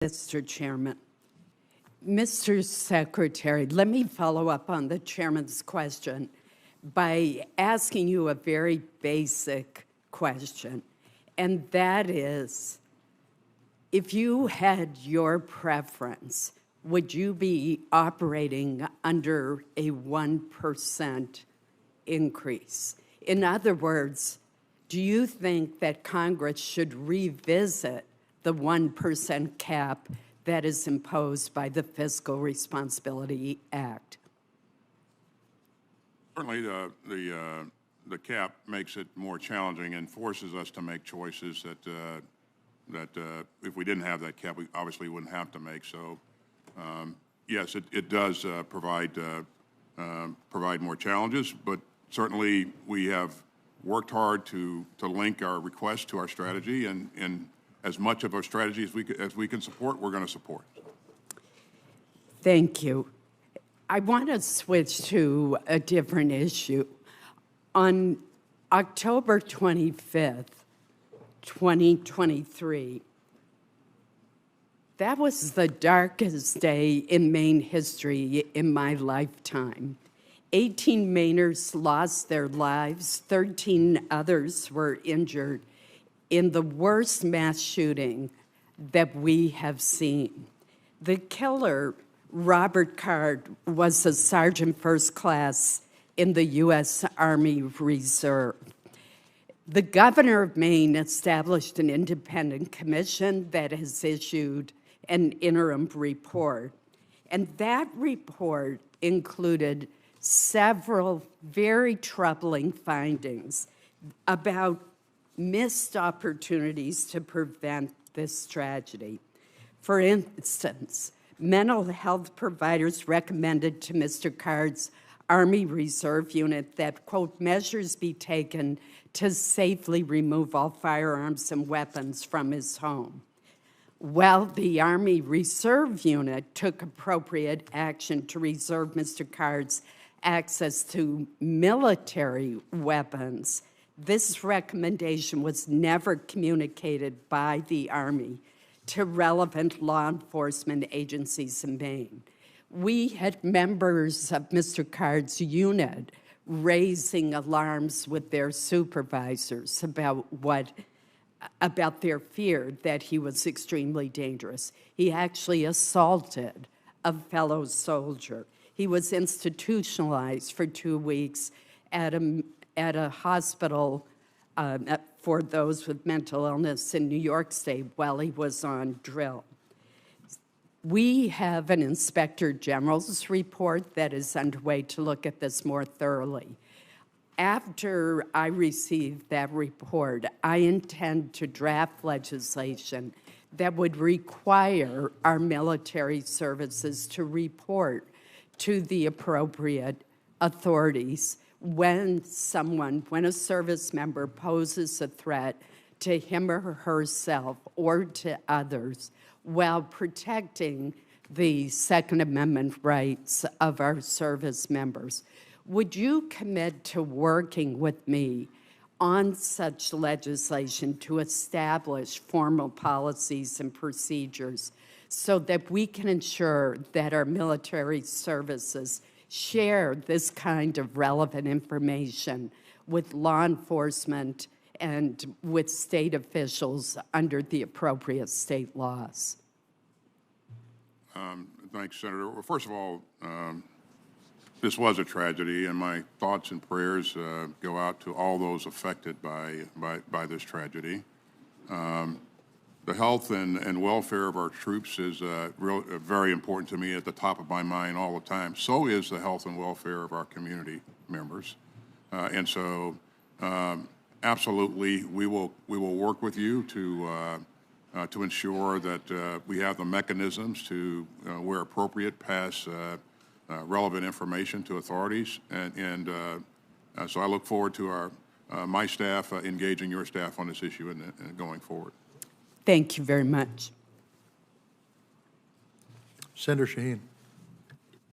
Mr. Chairman. Mr. Secretary, let me follow up on the chairman's question by asking you a very basic question, and that is, if you had your preference, would you be operating under a 1% increase? In other words, do you think that Congress should revisit the 1% cap that is imposed by the Fiscal Responsibility Act? Certainly, the cap makes it more challenging and forces us to make choices that if we didn't have that cap, we obviously wouldn't have to make. So, yes, it does provide more challenges, but certainly we have worked hard to link our request to our strategy, and as much of our strategy as we can support, we're going to support. Thank you. I want to switch to a different issue. On October 25th, 2023, that was the darkest day in Maine history in my lifetime. 18 Mainers lost their lives, 13 others were injured in the worst mass shooting that we have seen. The killer, Robert Card, was a sergeant first class in the U.S. Army Reserve. The governor of Maine established an independent commission that has issued an interim report. And that report included several very troubling findings about missed opportunities to prevent this tragedy. For instance, mental health providers recommended to Mr. Card's Army Reserve unit that, quote, measures be taken to safely remove all firearms and weapons from his home. Well, the Army Reserve unit took appropriate action to reserve Mr. Card's access to military weapons. This recommendation was never communicated by the Army to relevant law enforcement agencies in Maine. We had members of Mr. Card's unit raising alarms with their supervisors about their fear that he was extremely dangerous. He actually assaulted a fellow soldier. He was institutionalized for 2 weeks at a hospital for those with mental illness in New York State while he was on drill. We have an Inspector General's report that is underway to look at this more thoroughly. After I receive that report, I intend to draft legislation that would require our military services to report to the appropriate authorities when a service member poses a threat to him or herself or to others while protecting the Second Amendment rights of our service members. Would you commit to working with me on such legislation to establish formal policies and procedures so that we can ensure that our military services share this kind of relevant information with law enforcement and with state officials under the appropriate state laws? Thanks, Senator. Well, first of all, this was a tragedy, and my thoughts and prayers go out to all those affected by this tragedy. The health and welfare of our troops is very important to me, at the top of my mind all the time. So is the health and welfare of our community members. And so absolutely, we will work with you to ensure that we have the mechanisms to, where appropriate, pass relevant information to authorities. And so I look forward to my staff engaging your staff on this issue and going forward. Thank you very much. Senator Shaheen.